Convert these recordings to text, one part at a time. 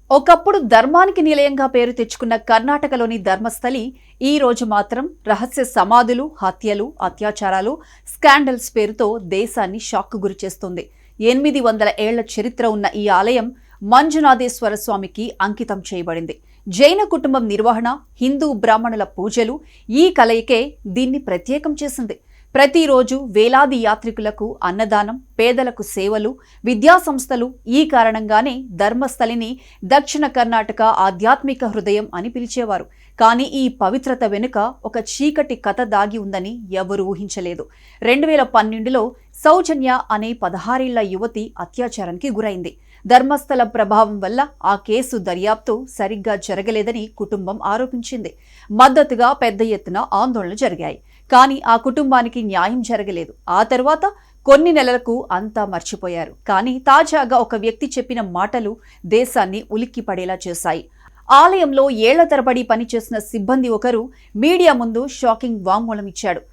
ఒకప్పుడు ధర్మానికి నిలయంగా పేరు తెచ్చుకున్న కర్ణాటకలోని ధర్మస్థలి ఈ రోజు మాత్రం రహస్య సమాధులు, హత్యలు, అత్యాచారాలు, స్కాండల్స్ పేరుతో దేశాన్ని షాక్కు గురిచేస్తుంది. 800 ఏళ్ల చరిత్ర ఉన్న ఈ ఆలయం మంజునాథేశ్వర స్వామికి అంకితం చేయబడింది. జైన కుటుంబం నిర్వహణ, హిందూ బ్రాహ్మణుల పూజలు ఈ కలయికే దీన్ని ప్రత్యేకం చేసింది. ప్రతిరోజు వేలాది యాత్రికులకు అన్నదానం, పేదలకు సేవలు, విద్యా సంస్థలు ఈ కారణంగానే ధర్మస్థలిని దక్షిణ కర్ణాటక ఆధ్యాత్మిక హృదయం అని పిలిచేవారు. కానీ ఈ పవిత్రత వెనుక ఒక చీకటి కథ దాగి ఉందని ఎవరూ ఊహించలేదు. 2012లో సౌజన్య అనే 16 ఏళ్ల యువతి అత్యాచారానికి గురైంది. ధర్మస్థల ప్రభావం వల్ల ఆ కేసు దర్యాప్తు సరిగ్గా జరగలేదని కుటుంబం ఆరోపించింది. మద్దతుగా పెద్ద ఎత్తున ఆందోళనలు జరిగాయి. కానీ ఆ కుటుంబానికి న్యాయం జరగలేదు. ఆ తర్వాత కొన్ని నెలలకు అంతా మర్చిపోయారు. కానీ తాజాగా ఒక వ్యక్తి చెప్పిన మాటలు దేశాన్ని ఉలిక్కిపడేలా చేశాయి. ఆలయంలో ఏళ్ల తరబడి పనిచేసిన సిబ్బంది ఒకరు మీడియా ముందు షాకింగ్ వాంగ్మూలం ఇచ్చాడు.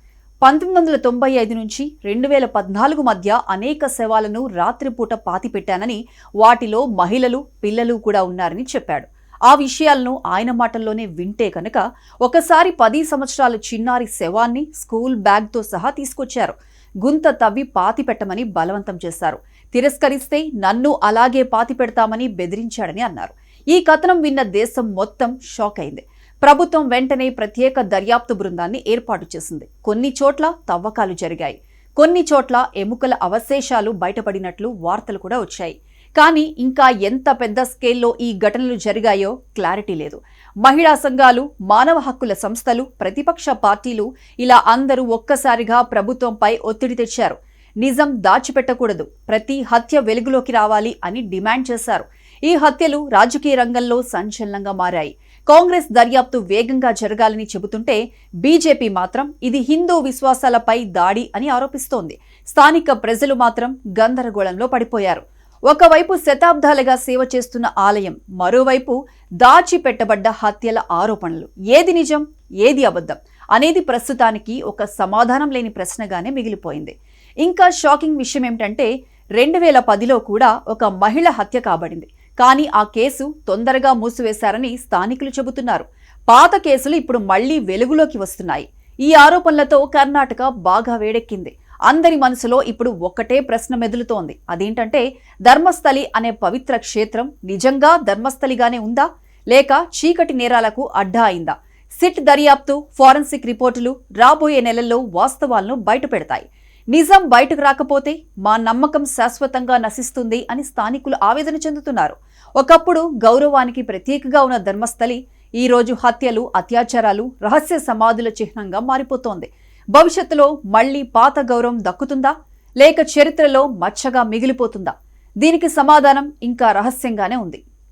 1995 నుంచి 2014 మధ్య అనేక శవాలను రాత్రిపూట పాతిపెట్టానని, వాటిలో మహిళలు, పిల్లలు కూడా ఉన్నారని చెప్పాడు. ఆ విషయాలను ఆయన మాటల్లోనే వింటే కనుక ఒకసారి 10 సంవత్సరాల చిన్నారి శవాన్ని స్కూల్ బ్యాగ్తో సహా తీసుకొచ్చారు. గుంత తవ్వి పాతిపెట్టమని బలవంతం చేశారు. తిరస్కరిస్తే నన్ను అలాగే పాతిపెడతామని బెదిరించాడని అన్నారు. ఈ కథనం విన్న దేశం మొత్తం షాక్ అయింది. ప్రభుత్వం వెంటనే ప్రత్యేక దర్యాప్తు బృందాన్ని ఏర్పాటు చేసింది. కొన్ని చోట్ల తవ్వకాలు జరిగాయి. కొన్ని చోట్ల ఎముకల అవశేషాలు బయటపడినట్లు వార్తలు కూడా వచ్చాయి. కానీ ఇంకా ఎంత పెద్ద స్కేల్లో ఈ ఘటనలు జరిగాయో క్లారిటీ లేదు. మహిళా సంఘాలు, మానవ హక్కుల సంస్థలు, ప్రతిపక్ష పార్టీలు ఇలా అందరూ ఒక్కసారిగా ప్రభుత్వంపై ఒత్తిడి తెచ్చారు. నిజం దాచిపెట్టకూడదు, ప్రతి హత్య వెలుగులోకి రావాలి అని డిమాండ్ చేశారు. ఈ హత్యలు రాజకీయ రంగంలో సంచలనంగా మారాయి. కాంగ్రెస్ దర్యాప్తు వేగంగా జరగాలని చెబుతుంటే బీజేపీ మాత్రం ఇది హిందూ విశ్వాసాలపై దాడి అని ఆరోపిస్తోంది. స్థానిక ప్రజలు మాత్రం గందరగోళంలో పడిపోయారు. ఒకవైపు శతాబ్దాలుగా సేవ చేస్తున్న ఆలయం, మరోవైపు దాచిపెట్టబడ్డ హత్యల ఆరోపణలు. ఏది నిజం, ఏది అబద్ధం అనేది ప్రస్తుతానికి ఒక సమాధానం లేని ప్రశ్నగానే మిగిలిపోయింది. ఇంకా షాకింగ్ విషయం ఏమిటంటే 2010లో కూడా ఒక మహిళ హత్య కాబడింది. కానీ ఆ కేసు తొందరగా మూసివేశారని స్థానికులు చెబుతున్నారు. పాత కేసులు ఇప్పుడు మళ్లీ వెలుగులోకి వస్తున్నాయి. ఈ ఆరోపణలతో కర్ణాటక బాగా వేడెక్కింది. అందరి మనసులో ఇప్పుడు ఒక్కటే ప్రశ్న మెదులుతోంది. అదేంటంటే ధర్మస్థలి అనే పవిత్ర క్షేత్రం నిజంగా ధర్మస్థలిగానే ఉందా, లేక చీకటి నేరాలకు అడ్డా అయిందా? సిట్ దర్యాప్తు, ఫోరెన్సిక్ రిపోర్టులు రాబోయే నెలల్లో వాస్తవాలను బయటపెడతాయి. నిజం బయటకు రాకపోతే మా నమ్మకం శాశ్వతంగా నశిస్తుంది అని స్థానికులు ఆవేదన చెందుతున్నారు. ఒకప్పుడు గౌరవానికి ప్రతీకగా ఉన్న ధర్మస్థలి ఈ రోజు హత్యలు, అత్యాచారాలు, రహస్య సమాధుల చిహ్నంగా మారిపోతోంది. భవిష్యత్తులో మళ్లీ పాత గౌరవం దక్కుతుందా, లేక చరిత్రలో మచ్చగా మిగిలిపోతుందా? దీనికి సమాధానం ఇంకా రహస్యంగానే ఉంది.